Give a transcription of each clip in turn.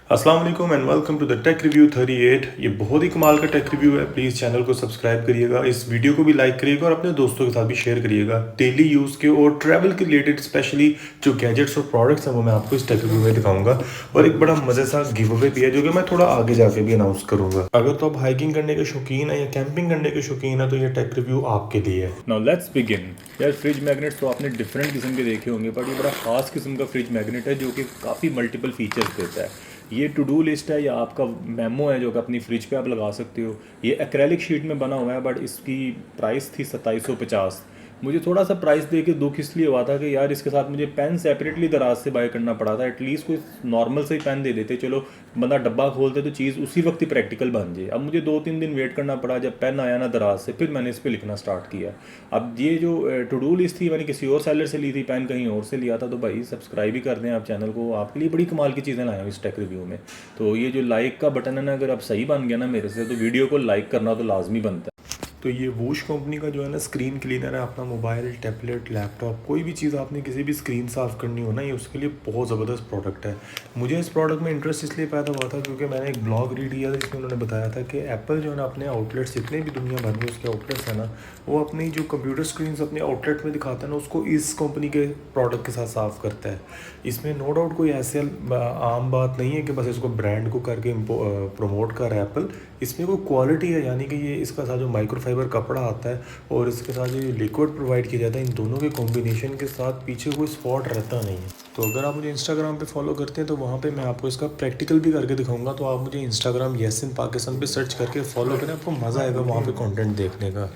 अस्सलाम वालेकुम and welcome to the tech review 38। ये बहुत ही कमाल का टेक रिव्यू है। प्लीज़ चैनल को सब्सक्राइब करिएगा, इस वीडियो को भी लाइक करिएगा और अपने दोस्तों के साथ भी शेयर करिएगा। डेली यूज़ के और ट्रैवल के रिलेटेड स्पेशली जो गैजेट्स और प्रोडक्ट्स हैं वो मैं आपको इस टेक रिव्यू में दिखाऊंगा। और एक बड़ा मज़े सा गिव अवे भी है जो कि मैं थोड़ा आगे जाके भी अनाउंस करूंगा। अगर तो आप हाइकिंग करने के शौकीन है या कैंपिंग करने के शौकीन है तो ये टेक रिव्यू आपके लिए है। Now let's begin. यार फ्रिज मैग्नेट्स तो आपने डिफरेंट किस्म के देखे होंगे, बट ये बड़ा ख़ास किस्म का फ्रिज मैग्नेट है जो कि काफ़ी मल्टीपल फीचर्स देता है। ये टू डू लिस्ट है या आपका मेमो है जो कि अपनी फ्रिज पे आप लगा सकते हो। ये एक्रेलिक शीट में बना हुआ है, बट इसकी प्राइस थी 2750। मुझे थोड़ा सा प्राइस दे के दुख इसलिए हुआ था कि यार इसके साथ मुझे पेन सेपरेटली दराज से बाय करना पड़ा था। एटलीस्ट कोई नॉर्मल से ही पेन दे देते, चलो बंदा डब्बा खोलते तो चीज़ उसी वक्त ही प्रैक्टिकल बन जाए। अब मुझे 2-3 दिन वेट करना पड़ा, जब पेन आया ना दराज से फिर मैंने इस पर लिखना स्टार्ट किया। अब ये जो टू डू लिस्ट थी मैंने किसी और सेलर से ली थी, पेन कहीं और से लिया था। तो भाई सब्सक्राइब ही कर दें आप चैनल को, आपके लिए बड़ी कमाल की चीज़ें लाए हूँ इस टेक रिव्यू में। तो ये जो लाइक का बटन है ना, अगर आप सही बन गया ना मेरे से, तो वीडियो को लाइक करना तो लाजमी बनता है। तो ये वूश कंपनी का जो है ना स्क्रीन क्लीनर है। अपना मोबाइल, टैबलेट, लैपटॉप, कोई भी चीज़ आपने किसी भी स्क्रीन साफ़ करनी हो ना, ये उसके लिए बहुत ज़बरदस्त प्रोडक्ट है। मुझे इस प्रोडक्ट में इंटरेस्ट इसलिए पैदा हुआ था क्योंकि मैंने एक ब्लॉग रीड किया था जिसमें उन्होंने बताया था कि एप्पल जो है ना अपने आउटलेट्स, जितने भी दुनिया भर में उसके आउटलेट्स हैं ना, वो अपनी जो कंप्यूटर स्क्रीन अपने आउटलेट में दिखाता है ना, उसको इस कंपनी के प्रोडक्ट के साथ साफ़ करता है। इसमें नो डाउट कोई ऐसे आम बात नहीं है कि बस इसको ब्रांड को करके प्रमोट कर रहा है एप्पल। इसमें कोई क्वालिटी है, यानी कि ये इसका साथ जो माइक्रोफाइबर कपड़ा आता है और इसके साथ जो लिक्विड प्रोवाइड किया जाता है, इन दोनों के कॉम्बिनेशन के साथ पीछे कोई स्पॉट रहता नहीं है। तो अगर आप मुझे इंस्टाग्राम पे फॉलो करते हैं तो वहाँ पे मैं आपको इसका प्रैक्टिकल भी करके दिखाऊंगा। तो आप मुझे इंस्टाग्राम यासिन पाकिस्तान पे सर्च करके फॉलो करें, आपको मज़ा आएगा वहाँ पे कंटेंट देखने का।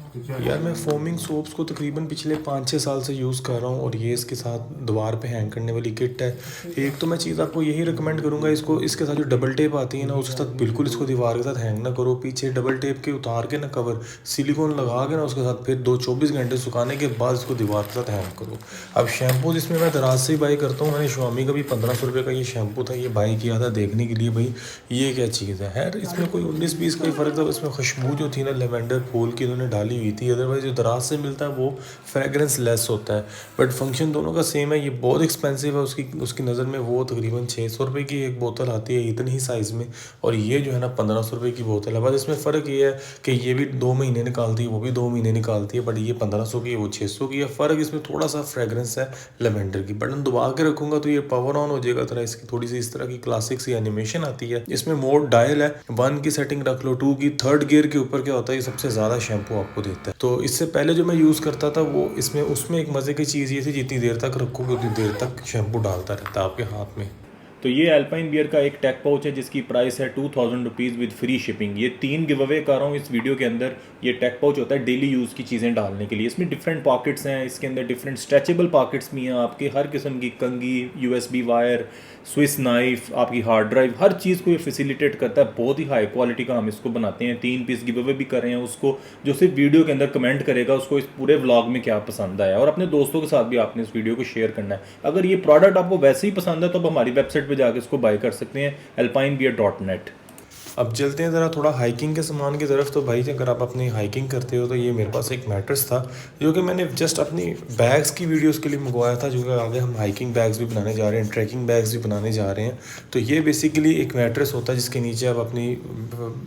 यार मैं फोमिंग सोप्स को तकरीबन पिछले 5-6 साल से यूज़ कर रहा हूँ और ये इसके साथ दीवार पे हैंग करने वाली किट है। एक तो मैं चीज़ आपको यही रिकमेंड करूँगा, इसको इसके साथ जो डबल टेप आती है ना उसके साथ बिल्कुल इसको दीवार के साथ हैंग ना करो। पीछे डबल टेप के उतार के ना कवर सिलिकॉन लगा के ना उसके साथ फिर 24 घंटे सुखाने के बाद इसको दीवार के साथ हैंग करो। अब शैम्पू जिसमें मैं दराज से ही बाई करता हूँ, मैंने स्वामी का भी 1500 रुपये का ये शैम्पू था, ये बाई किया था देखने के लिए भाई ये क्या चीज़ है। यार इसमें कोई 19-20 का ही फ़र्क था। इसमें खुशबू जो थी ना लेवेंडर फूल की इन्होंने डाली हुई थी, अदरवाइज़ जो दराज से मिलता है वो फ्रेगरेंस लेस होता है, बट फंक्शन दोनों का सेम है। ये बहुत एक्सपेंसिव है, उसकी नज़र में वो तकरीबन 600 रुपये की एक बोतल आती है इतनी ही साइज़ में, और ये जो है ना 1500 रुपये की बोतल है। बस इसमें फ़र्क ये है कि ये भी 2 महीने निकालती है, वो भी 2 महीने निकालती है, बट ये 1500 की है, वो 600 की है। फ़र्क इसमें थोड़ा सा फ्रेगरेंस है लेवेंडर की। बटन दबा के रखूँगा तो ये पावर ऑन हो जाएगा। तरह इसकी थोड़ी सी इस तरह की क्लासिक सी एनिमेशन आती है। इसमें मोड डायल है, 1 की सेटिंग रख लो, 2 की, 3rd गियर के ऊपर क्या होता है, ये सबसे ज़्यादा शैम्पू आपको देता है। तो इससे पहले जो मैं यूज़ करता था वो उसमें एक मज़े की चीज़ ये थी, जितनी देर तक रखोगे उतनी देर तक शैम्पू डालता रहता है आपके हाथ में। तो ये अल्पाइन बियर का एक टेक पाउच है जिसकी प्राइस है 2000 रुपीज़ विद फ्री शिपिंग। ये 3 गिव अवे कर रहा हूँ इस वीडियो के अंदर। ये टेक पाउच होता है डेली यूज़ की चीज़ें डालने के लिए। इसमें डिफरेंट पॉकेट्स हैं, इसके अंदर डिफरेंट स्ट्रेचेबल पॉकेट्स भी हैं आपके, हर किस्म की कंगी, यूएसबी वायर, स्विस नाइफ, आपकी हार्ड ड्राइव, हर चीज़ को ये फैसिलिटेट करता है। बहुत ही हाई क्वालिटी का हम इसको बनाते हैं। 3 पीस गिव अवे भी कर रहे हैं उसको जो सिर्फ वीडियो के अंदर कमेंट करेगा उसको इस पूरे व्लॉग में क्या पसंद आया, और अपने दोस्तों के साथ भी आपने इस वीडियो को शेयर करना है। अगर ये प्रोडक्ट आपको वैसे ही पसंद है तो आप हमारी वेबसाइट पर जाकर इसको बाय कर सकते हैं, alpinebeer.net। अब चलते हैं ज़रा थोड़ा हाइकिंग के सामान की तरफ। तो भाई अगर आप अपनी हाइकिंग करते हो तो ये मेरे पास एक मैट्रेस था जो कि मैंने जस्ट अपनी बैग्स की वीडियोस के लिए मंगवाया था, जो कि आगे हम हाइकिंग बैग्स भी बनाने जा रहे हैं, ट्रैकिंग बैग्स भी बनाने जा रहे हैं। तो ये बेसिकली एक मैट्रेस होता है जिसके नीचे आप अपनी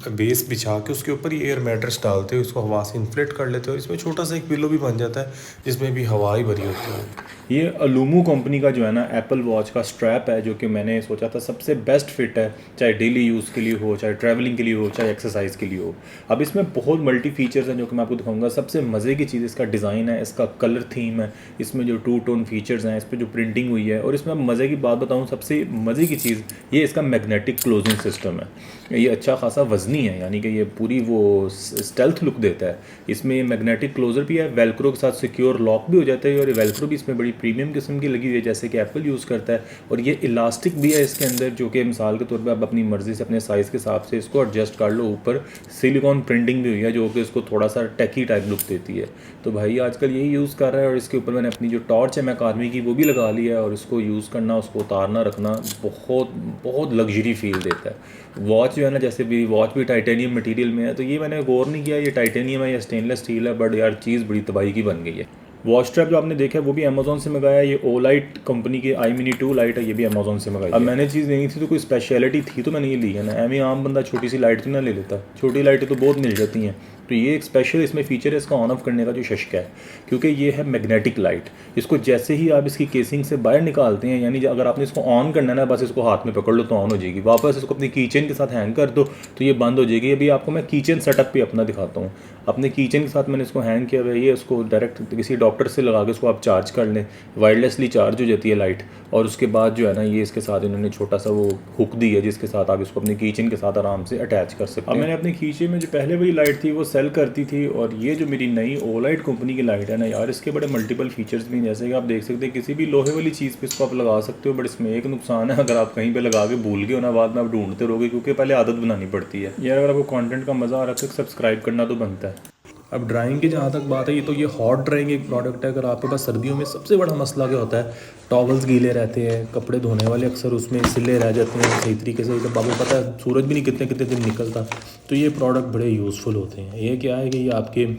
बेस बिछा के उसके ऊपर ये एयर मैट्रेस डालते हो, इसको हवा से इन्फ्लेट कर लेते हो। इसमें छोटा सा एक पिलो भी बन जाता है जिसमें भी हवा ही भरी होती है। ये अलूमू कंपनी का जो है ना एप्पल वॉच का स्ट्रैप है, जो कि मैंने सोचा था सबसे बेस्ट फिट है, चाहे डेली यूज़ के लिए हो, चाहे ट्रैवलिंग के लिए हो, चाहे एक्सरसाइज के लिए हो। अब इसमें बहुत मल्टी फीचर्स हैं जो कि मैं आपको दिखाऊंगा। सबसे मज़े की चीज़ इसका डिज़ाइन है, इसका कलर थीम है, इसमें जो 2 टोन फीचर्स हैं, इस पर जो प्रिंटिंग हुई है। और इसमें अब मज़े की बात बताऊँ, सबसे मज़े की चीज़ ये इसका मैग्नेटिक क्लोजिंग सिस्टम है। ये अच्छा खासा वजनी है, यानी कि ये पूरी वो स्टेल्थ लुक देता है। इसमें मैग्नेटिक क्लोजर भी है, वेलक्रो के साथ सिक्योर लॉक भी हो जाता है, और ये वेलक्रो भी इसमें बड़ी प्रीमियम किस्म की लगी हुई है जैसे कि एप्पल यूज़ करता है। और ये इलास्टिक भी है इसके अंदर, जो कि मिसाल के तौर पे आप अपनी मर्ज़ी से अपने साइज़ के हिसाब से इसको एडजस्ट कर लो। ऊपर सिलिकॉन प्रिंटिंग भी हुई है जो कि इसको थोड़ा सा टेकी टाइप लुक देती है। तो भाई आजकल यही यूज़ कर रहा है। और इसके ऊपर मैंने अपनी जो टॉर्च है मैक आर्मी की वो भी लगा ली है, और इसको यूज़ करना, उसको उतारना रखना बहुत बहुत लग्जरी फील देता है। वॉच जो है ना, जैसे भी वॉच भी टाइटेनियम मटेरियल में है, तो ये मैंने गौर नहीं किया ये टाइटेनियम है या स्टेनलेस स्टील है, बट यार चीज़ बड़ी तबाही की बन गई है। वॉच स्ट्रैप जो आपने देखा है वो भी अमेजोन से मंगाया है। ये ओलाइट कंपनी के आई मिनी 2 लाइट है, ये भी अमेजोन से मंगाई है। अब मैंने चीज़ लेनी थी तो कोई स्पेशलिटी थी तो मैंने ये ली है ना, एम आम बंदा छोटी सी लाइट तो ना ले लेता, छोटी लाइटें तो बहुत मिल जाती हैं। तो ये एक स्पेशल इसमें फीचर है इसका ऑन ऑफ करने का जो शशक है, क्योंकि ये है मैग्नेटिक लाइट। इसको जैसे ही आप इसकी केसिंग से बाहर निकालते हैं, यानी अगर आपने इसको ऑन करना है ना, बस इसको हाथ में पकड़ लो तो ऑन हो जाएगी। वापस इसको अपनी कीचेन के साथ हैंग कर दो तो ये बंद हो जाएगी। अभी आपको मैं कीचेन सेटअप भी अपना दिखाता हूँ। अपने कीचेन के साथ मैंने इसको हैंग किया हुआ है। ये इसको डायरेक्ट किसी डॉक्टर से लगा के इसको आप चार्ज कर लें, वायरलेसली चार्ज हो जाती है लाइट। और उसके बाद जो है ना, ये इसके साथ इन्होंने छोटा सा वो हुक दी है जिसके साथ आप इसको अपनी कीचेन के साथ आराम से अटैच कर सकते हैं। अब मैंने अपनी कीचेन में जो पहले वाली लाइट थी वो सेल करती थी, और ये जो मेरी नई ओलाइट कंपनी की लाइट है ना यार, इसके बड़े मल्टीपल फीचर्स भी हैं। जैसे कि आप देख सकते हैं किसी भी लोहे वाली चीज़ पे इसको आप लगा सकते हो, बट इसमें एक नुकसान है, अगर आप कहीं पे लगा के भूल गए हो ना, बाद में आप ढूंढते रहोगे, क्योंकि पहले आदत बनानी पड़ती है यार। अगर आपको कंटेंट का मज़ा आ रहा है तो सब्सक्राइब करना तो बनता है। अब ड्राइंग की जहाँ तक बात है, ये तो ये हॉट ड्राइंग एक प्रोडक्ट है। अगर आपके पास सर्दियों में सबसे बड़ा मसला क्या होता है, टॉवल्स गीले रहते हैं, कपड़े धोने वाले अक्सर उसमें सिले रह जाते हैं सही तरीके से, जब आपको पता है सूरज भी नहीं कितने कितने दिन निकलता, तो ये प्रोडक्ट बड़े यूज़फुल होते हैं। ये क्या है कि ये आपके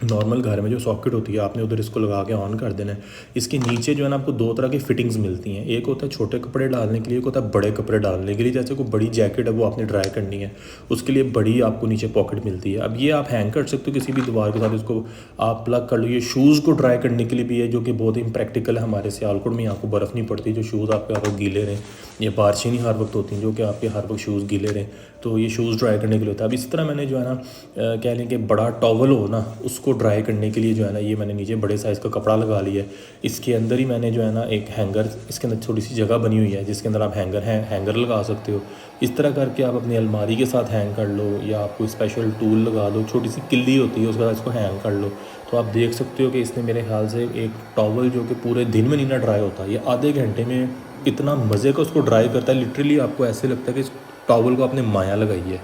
नॉर्मल घर में जो सॉकेट होती है, आपने उधर इसको लगा के ऑन कर देना है। इसके नीचे जो है ना आपको दो तरह की फिटिंग्स मिलती हैं। एक होता है छोटे कपड़े डालने के लिए, एक होता है बड़े कपड़े डालने के लिए। जैसे कोई बड़ी जैकेट है वो आपने ड्राई करनी है, उसके लिए बड़ी आपको नीचे पॉकेट मिलती है। अब ये आप हैंग कर सकते हो किसी भी दीवार के साथ, इसको आप प्लग कर लो। ये शूज़ को ड्राई करने के लिए भी है, जो कि बहुत ही प्रैक्टिकल है। हमारे सियालकोट में आपको बर्फ़ नहीं पड़ती, जो शूज़ आपके हर वक्त गीले रहें, ये बारिशें नहीं हर वक्त होती हैं जो कि आपके हर वक्त शूज़ गीले रहें, तो ये शूज़ ड्राई करने के लिए होता है। अब इसी तरह मैंने जो है ना कह लें कि बड़ा टॉवल हो ना, उसको ड्राई करने के लिए जो है ना, ये मैंने नीचे बड़े साइज़ का कपड़ा लगा लिया है। इसके अंदर ही मैंने जो है ना एक हैंगर, इसके अंदर छोटी सी जगह बनी हुई है जिसके अंदर आप हैंगर लगा सकते हो। इस तरह करके आप अपनी अलमारी के साथ हैंग कर लो, या आप कोई स्पेशल टूल लगा दो, छोटी सी किल्ली होती है उसके साथ इसको हैंग कर लो। तो आप देख सकते हो कि इसने मेरे ख्याल से एक टॉवल जो कि पूरे दिन में नहीं ना ड्राई होता, ये आधे घंटे में इतना मज़े का उसको ड्राई करता है। लिटरली आपको ऐसे लगता है कि इस टॉवल को आपने माया लगाई है।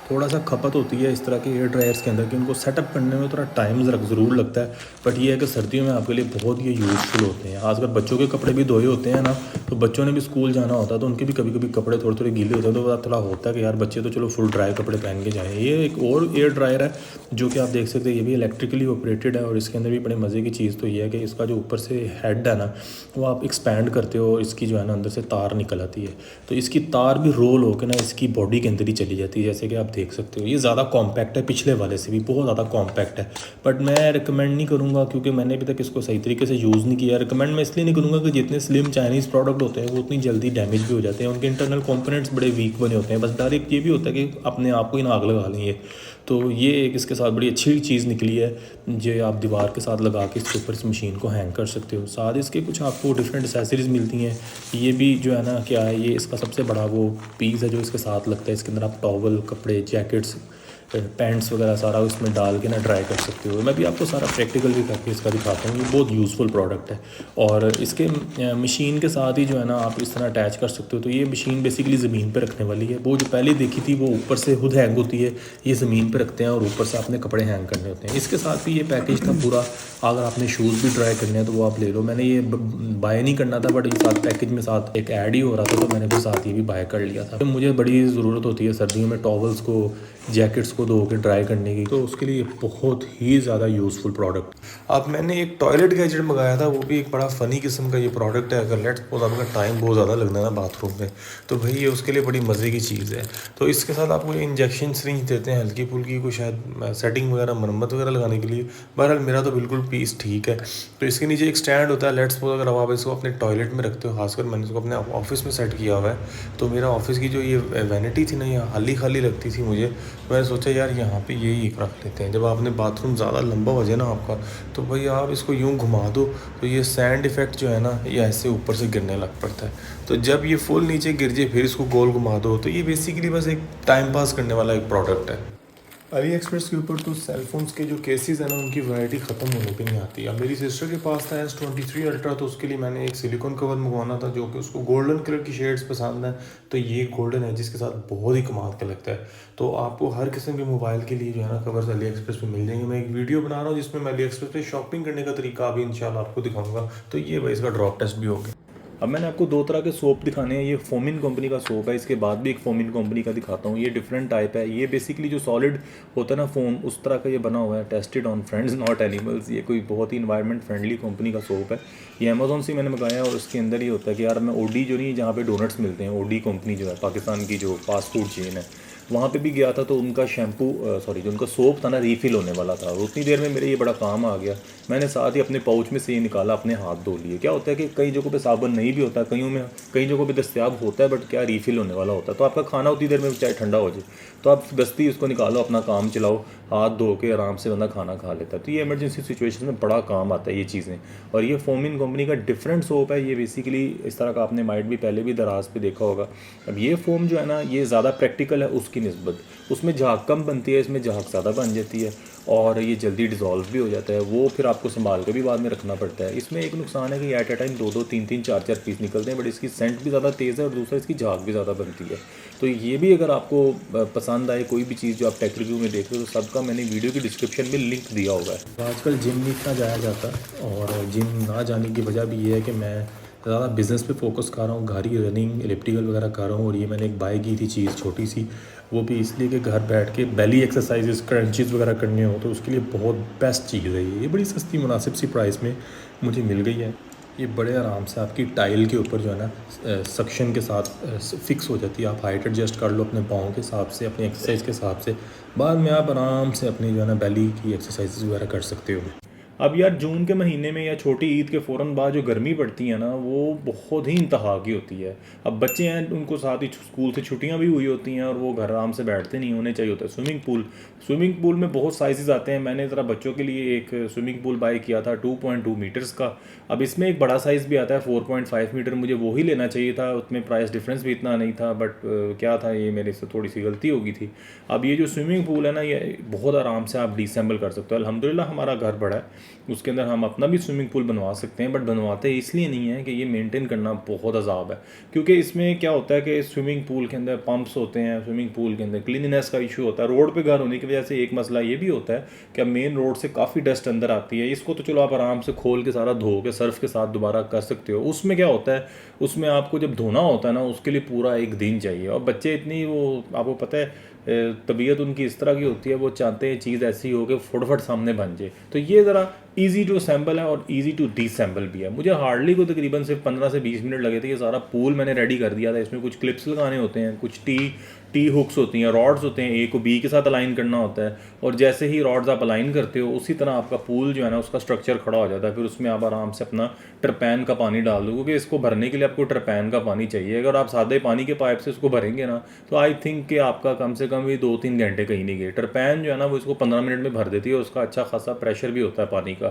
थोड़ा सा खपत होती है इस तरह के एयर ड्रायर्स के अंदर कि उनको सेटअप करने में थोड़ा टाइम ज़रूर लगता है, बट ये है कि सर्दियों में आपके लिए बहुत ये यूज़फुल होते हैं। खासकर बच्चों के कपड़े भी धोए होते हैं ना, तो बच्चों ने भी स्कूल जाना होता है, तो उनके भी कभी कभी कपड़े थोड़े थोड़े गीले होते हैं, तो थोड़ा होता है कि यार बच्चे तो चलो फुल ड्राई कपड़े पहन के जाएँ। ये एक और एयर ड्रायर है जो कि आप देख सकते हैं, ये भी इलेक्ट्रिकली ऑपरेटेड है। और इसके अंदर भी बड़े मज़े की चीज़ तो ये है कि इसका जो ऊपर से हेड है ना, वो आप एक्सपैंड करते हो, इसकी जो है ना अंदर से तार निकल आती है, तो इसकी तार भी रोल होकर ना इसकी बॉडी के अंदर ही चली जाती है, जैसे कि आप देख सकते हो। ये ज़्यादा कॉम्पैक्ट है, पिछले वाले से भी बहुत ज़्यादा कॉम्पैक्ट है, बट मैं रिकमेंड नहीं करूँगा क्योंकि मैंने अभी तक इसको सही तरीके से यूज़ नहीं किया। रिकमेंड मैं इसलिए नहीं करूँगा कि जितने स्लिम चाइनीज़ प्रोडक्ट होते हैं वो उतनी जल्दी डैमेज भी हो जाते हैं, उनके इंटरनल कंपोनेंट्स बड़े वीक बने होते हैं। बस डर एक ये भी होता है कि अपने आप को ही आग लगा लेंगे। तो ये एक इसके साथ बड़ी अच्छी चीज़ निकली है, जो आप दीवार के साथ लगा के इसके ऊपर इस मशीन को हैंग कर सकते हो। साथ इसके कुछ आपको डिफरेंट एसेसरीज़ मिलती हैं। ये भी जो है ना क्या है, ये इसका सबसे बड़ा वो पीस है जो इसके साथ लगता है। इसके अंदर आप टॉवल, कपड़े, जैकेट्स, पैंट्स वगैरह सारा उसमें डाल के ना ड्राई कर सकते हो। मैं भी आपको सारा प्रैक्टिकल भी करके इसका दिखाता हूँ। ये बहुत यूज़फुल प्रोडक्ट है, और इसके मशीन के साथ ही जो है ना आप इस तरह अटैच कर सकते हो। तो ये मशीन बेसिकली ज़मीन पे रखने वाली है। वो जो पहले देखी थी वो ऊपर से खुद हैंग होती है, ये ज़मीन पे रखते हैं और ऊपर से आपने कपड़े हैंग करने होते हैं। इसके साथ भी ये पैकेज था पूरा। अगर आपने शूज़ भी ड्राई करने हैं तो वो आप ले लो। मैंने ये बाय नहीं करना था, बट ये साथ पैकेज में साथ एक ऐड ही हो रहा था, तो मैंने फिर साथ ये भी बाय कर लिया था। तो मुझे बड़ी ज़रूरत होती है सर्दियों में टॉवल्स को, जैकेट्स को धो के ड्राई करने की, तो उसके लिए बहुत ही ज़्यादा यूज़फुल प्रोडक्ट। अब मैंने एक टॉयलेट गैजेट मंगाया था, वो भी एक बड़ा फ़नी किस्म का ये प्रोडक्ट है। अगर लेट्स सपोज आपका टाइम बहुत ज़्यादा लगना है ना बाथरूम में, तो भाई ये उसके लिए बड़ी मज़े की चीज़ है। तो इसके साथ आपको इंजेक्शन सिरिंज देते हैं हल्की फुल्की को, शायद सेटिंग वगैरह, मरम्मत वगैरह लगाने के लिए। बहरहाल मेरा तो बिल्कुल पीस ठीक है। तो इसके नीचे एक स्टैंड होता है। लेट्स सपोज अगर आप इसको अपने टॉयलेट में रखते हो, खासकर मैंने इसको अपने ऑफिस में सेट किया हुआ है, तो मेरा ऑफिस की जो ये वैनिटी थी ना, यहाँ खाली खाली लगती थी मुझे। मैंने सोचा यार यहाँ पे यही एक रख लेते हैं। जब आपने बाथरूम ज़्यादा लंबा हो जाए ना आपका, तो भाई आप इसको यूँ घुमा दो तो ये सैंड इफ़ेक्ट जो है ना, ये ऐसे ऊपर से गिरने लग पड़ता है। तो जब ये फुल नीचे गिर जाए फिर इसको गोल घुमा दो, तो ये बेसिकली बस एक टाइम पास करने वाला एक प्रोडक्ट है। अली एक्सप्रेस के ऊपर तो सेलफोन्स के जो केसेस हैं ना, उनकी वैरायटी ख़त्म होने पे नहीं आती। अब मेरी सिस्टर के पास था S23 अल्ट्रा, तो उसके लिए मैंने एक सिलिकॉन कवर मंगवाना था, जो कि उसको गोल्डन कलर की शेड्स पसंद है। तो ये गोल्डन है जिसके साथ बहुत ही कमाल का लगता है। तो आपको हर किस्म के मोबाइल के लिए जो है ना कवर्स अली एक्सप्रेस पे मिल जाएंगे। मैं एक वीडियो बना रहा हूँ जिसमें मैं अली एक्सप्रेस पे शॉपिंग करने का तरीका भी इंशाल्लाह आपको दिखाऊंगा। तो ये भाई इसका ड्रॉप टेस्ट भी हो गया। अब मैंने आपको 2 तरह के सोप दिखाने हैं। ये फोमिन कंपनी का सोप है, इसके बाद भी एक फोमिन कंपनी का दिखाता हूँ। ये डिफरेंट टाइप है। ये बेसिकली जो सॉलिड होता है ना फोम, उस तरह का ये बना हुआ है। Tested on friends not animals. ये कोई बहुत ही इन्वायरमेंट फ्रेंडली कंपनी का सोप है। ये अमेजोन से मैंने मंगाया और उसके अंदर ये होता है कि यार मैं ओडी जो नहीं, जहाँ पे डोनट्स मिलते हैं, ओडी कंपनी जो है पाकिस्तान की जो फास्ट फूड चेन है, वहाँ पे भी गया था तो उनका शैम्पू जो उनका सोप था ना रीफ़िल होने वाला था। और उतनी देर में मेरे ये बड़ा काम आ गया। मैंने साथ ही अपने पाउच में से ये निकाला, अपने हाथ धो लिए। क्या होता है कि कई जगहों पे साबुन नहीं भी होता, कई जगहों पे दस्तयाब होता है, बट क्या रीफ़िल होने वाला होता है, तो आपका खाना उतनी देर में चाहे ठंडा हो जाए, तो आप दस्ती उसको निकालो, अपना काम चलाओ, हाथ धो के आराम से बंदा खाना खा लेता है। तो ये इमरजेंसी सिचुएशन में बड़ा काम आता है ये चीज़ें। और ये फोमिन कंपनी का डिफरेंट सोप है। ये बेसिकली इस तरह का आपने माइट भी पहले भी दराज पे देखा होगा। अब ये फोम जो है ना, ये ज़्यादा प्रैक्टिकल है उसकी निस्बत। उसमें झाग कम बनती है, इसमें झाग ज़्यादा बन जाती है और ये जल्दी डिज़ोल्व भी हो जाता है। वो फिर आपको संभाल के भी बाद में रखना पड़ता है। इसमें एक नुकसान है कि एट ए टाइम 2-2, 3-3, 4-4 पीस निकलते हैं, बट इसकी सेंट भी ज़्यादा तेज़ है और दूसरा इसकी झाग भी ज़्यादा बनती है। तो ये भी अगर आपको पसंद आए कोई भी चीज़ जो आप टेक रिव्यू में देख रहे हो, तो सबका मैंने वीडियो की डिस्क्रिप्शन में लिंक दिया होगा है। आजकल जिम नहीं इतना जाया जाता और जिम ना जाने की वजह भी ये है कि मैं ज़्यादा बिज़नेस पे फोकस कर रहा हूँ। घर ही रनिंग एलिप्टिकल वगैरह कर रहा हूँ। और ये मैंने एक बाय की थी चीज़ छोटी सी, वो भी इसलिए कि घर बैठ के बेली एक्सरसाइजेस क्रंचेस वगैरह करनी हो तो उसके लिए बहुत बेस्ट चीज़ है। ये बड़ी सस्ती मुनासिब सी प्राइस में मुझे मिल गई है। ये बड़े आराम से आपकी टाइल के ऊपर जो है ना सक्शन के साथ फिक्स हो जाती है। आप हाइट एडजस्ट कर लो अपने पाँव के हिसाब से, अपनी एक्सरसाइज के हिसाब से। बाद में आप आराम से अपनी जो है ना बेली की एक्सरसाइज वगैरह कर सकते हो। अब यार जून के महीने में या छोटी ईद के फ़ौरन बाद जो गर्मी पड़ती है ना, वो बहुत ही इंतहा की होती है। अब बच्चे हैं, उनको साथ ही स्कूल से छुट्टियां भी हुई होती हैं और वो घर आराम से बैठते नहीं, उन्हें चाहिए होता है स्विमिंग पूल में बहुत साइज़ आते हैं। मैंने ज़रा बच्चों के लिए एक स्विमिंग पूल बाय किया था 2.2 मीटर्स का। अब इसमें एक बड़ा साइज़ भी आता है 4.5 मीटर, मुझे वो ही लेना चाहिए था। उसमें प्राइस डिफरेंस भी इतना नहीं था, बट क्या था, ये मेरे से थोड़ी सी गलती हो गई थी। अब ये जो स्विमिंग पूल है ना, ये बहुत आराम से आप डिसेंबल कर सकते हो। अल्हम्दुलिल्लाह हमारा घर बड़ा है, उसके अंदर हम अपना भी स्विमिंग पूल बनवा सकते हैं, बट बनवाते इसलिए नहीं है कि ये मेंटेन करना बहुत अजाब है। क्योंकि इसमें क्या होता है कि स्विमिंग पूल के अंदर पंप्स होते हैं, स्विमिंग पूल के अंदर क्लीनिनेस का इशू होता है। रोड पे घर होने की वजह से एक मसला ये भी होता है कि अब मेन रोड से काफ़ी डस्ट अंदर आती है। इसको तो चलो आप आराम से खोल के सारा धो के सर्फ के साथ दोबारा कर सकते हो। उसमें क्या होता है, उसमें आपको जब धोना होता है ना, उसके लिए पूरा एक दिन चाहिए। और बच्चे इतनी, वो आपको पता है तबीयत उनकी इस तरह की होती है, वो चाहते हैं चीज़ ऐसी हो कि फटाफट सामने बन जाए। तो ये ज़रा ईजी टू असेंबल है और ईजी टू डिसेंबल भी है। मुझे हार्डली को तकरीबन सिर्फ 15 से 20 मिनट लगे थे। ये सारा पूल मैंने रेडी कर दिया था। इसमें कुछ क्लिप्स लगाने होते हैं, कुछ टी हुक्स होती हैं, रॉड्स होते हैं, ए को बी के साथ अलाइन करना होता है। और जैसे ही रॉड्स आप अलाइन करते हो, उसी तरह आपका पूल जो है ना, उसका स्ट्रक्चर खड़ा हो जाता है। फिर उसमें आप आराम से अपना टरपैन का पानी डाल दो, क्योंकि इसको भरने के लिए आपको टरपैन का पानी चाहिए। अगर आप सादे पानी के पाइप से इसको भरेंगे ना, तो आई थिंक कि आपका कम से कम भी 2-3 घंटे कहीं नहीं गए। टरपैन जो है ना, वो इसको 15 मिनट में भर देती है। उसका अच्छा खासा प्रेशर भी होता है पानी का।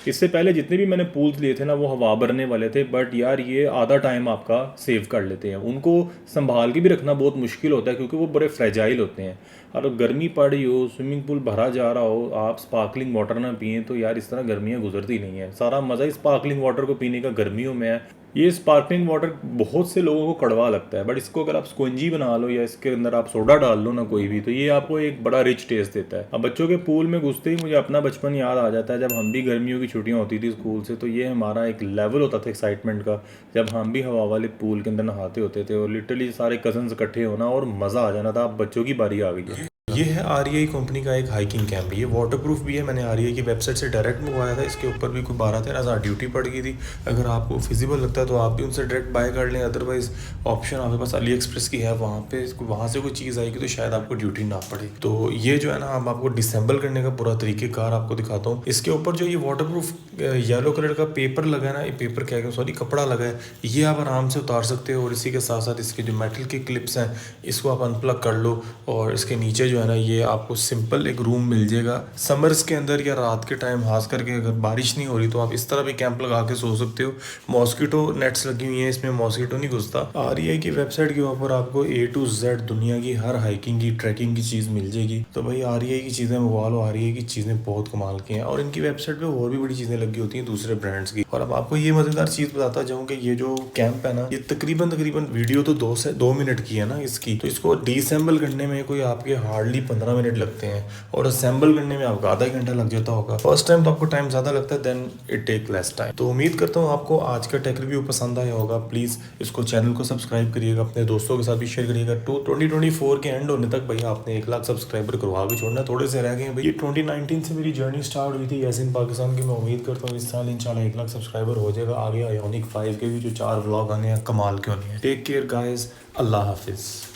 इससे पहले जितने भी मैंने पूल्स लिए थे ना, वो हवा भरने वाले थे, बट यार ये आधा टाइम आपका सेव कर लेते हैं। उनको संभाल के भी रखना बहुत मुश्किल होता है, क्योंकि वो बड़े फ्रेजाइल होते हैं। और गर्मी पड़ रही हो, स्विमिंग पूल भरा जा रहा हो, आप स्पार्कलिंग वाटर ना पिए, तो यार इस तरह गर्मियाँ गुजरती नहीं है। सारा मज़ा ही स्पार्कलिंग वाटर को पीने का गर्मियों में है। ये स्पार्कलिंग वाटर बहुत से लोगों को कड़वा लगता है, बट इसको अगर आप स्पंजी बना लो या इसके अंदर आप सोडा डाल लो ना कोई भी, तो ये आपको एक बड़ा रिच टेस्ट देता है। अब बच्चों के पूल में घुसते ही मुझे अपना बचपन याद आ जाता है, जब हम भी गर्मियों की छुट्टियां होती थी स्कूल से। तो ये हमारा एक लेवल होता था एक्साइटमेंट का, जब हम भी हवा वाले पूल के अंदर नहाते होते थे और लिटरली सारे कजन्स इकट्ठे होना और मज़ा आ जाना था। अब बच्चों की बारी आ गई है। ये है आरईआई कंपनी का एक हाइकिंग कैंप। ये वाटरप्रूफ भी है। मैंने आरईआई की वेबसाइट से डायरेक्ट मंगवाया था। इसके ऊपर भी कोई 12-13 हज़ार ड्यूटी पड़ गई थी। अगर आपको फिजिबल लगता है तो आप भी उनसे डायरेक्ट बाय कर लें। अदरवाइज़ ऑप्शन आपके पास अली एक्सप्रेस की है, वहाँ से कोई चीज़ आएगी तो शायद आपको ड्यूटी ना पड़े। तो ये जो है ना, अब आपको डिसेंबल करने का पूरा तरीक़ेकार आपको दिखाता हूँ। इसके ऊपर जो ये वाटरप्रूफ येलो कलर का पेपर लगा है ना, ये पेपर क्या है, सॉरी कपड़ा लगा है, ये आप आराम से उतार सकते हो। और इसी के साथ साथ इसके जो मेटल की क्लिप्स हैं, इसको आप अनप्लग कर लो। और इसके नीचे जो है ना, ये आपको सिंपल एक रूम मिल जाएगा। समर्स के अंदर या रात के टाइम खास करके अगर बारिश नहीं हो रही, तो आप इस तरह भी कैंप लगा के सो सकते हो। मॉस्किटो नेट्स लगी हुई हैं, इसमें मॉस्किटो नहीं घुसता। आरईआई की वेबसाइट के ऊपर आपको A to Z दुनिया की हर हाइकिंग की, ट्रैकिंग की चीज़ मिल जाएगी। तो भाई आरईआई की चीज़ें मंगवा लो। आरईआई की चीज़ें बहुत कमाल की हैं और इनकी वेबसाइट पे और भी बड़ी चीज़ें लगी होती हैं दूसरे ब्रांड्स की। और अब आपको ये मज़ेदार चीज़ बताता जाऊँ कि ये जो कैंप है ना, ये तकरीबन वीडियो तो 2 से 2 मिनट की है ना इसकी, तो इसको डिसेंबल करने में कोई आपके हार्डली हार्डली 15 मिनट लगते हैं और असेंबल करने में आपका आधा घंटा लग जाता होगा। फर्स्ट टाइम तो आपको टाइम ज़्यादा लगता है, then it take less time. तो उम्मीद करता हूँ आपको आज का टेक रिव्यू पसंद आया होगा। प्लीज़ इसको चैनल को सब्सक्राइब करिएगा, अपने दोस्तों के साथ भी शेयर करिएगा। 2024 के एंड होने तक भैया आपने 1 लाख सब्सक्राइबर करवा के छोड़ना, थोड़े से रह गए हैं। भैया 2019 से मेरी जर्नी स्टार्ट हुई थी यासिन पाकिस्तान की। मैं उम्मीद करता हूँ इस साल इंशाल्लाह 1 लाख सब्सक्राइबर हो जाएगा। आगे आयोनिक 5 के भी जो 4 व्लॉग आने हैं कमाल के होने हैं। टेक केयर गाइस, अल्लाह हाफिज़।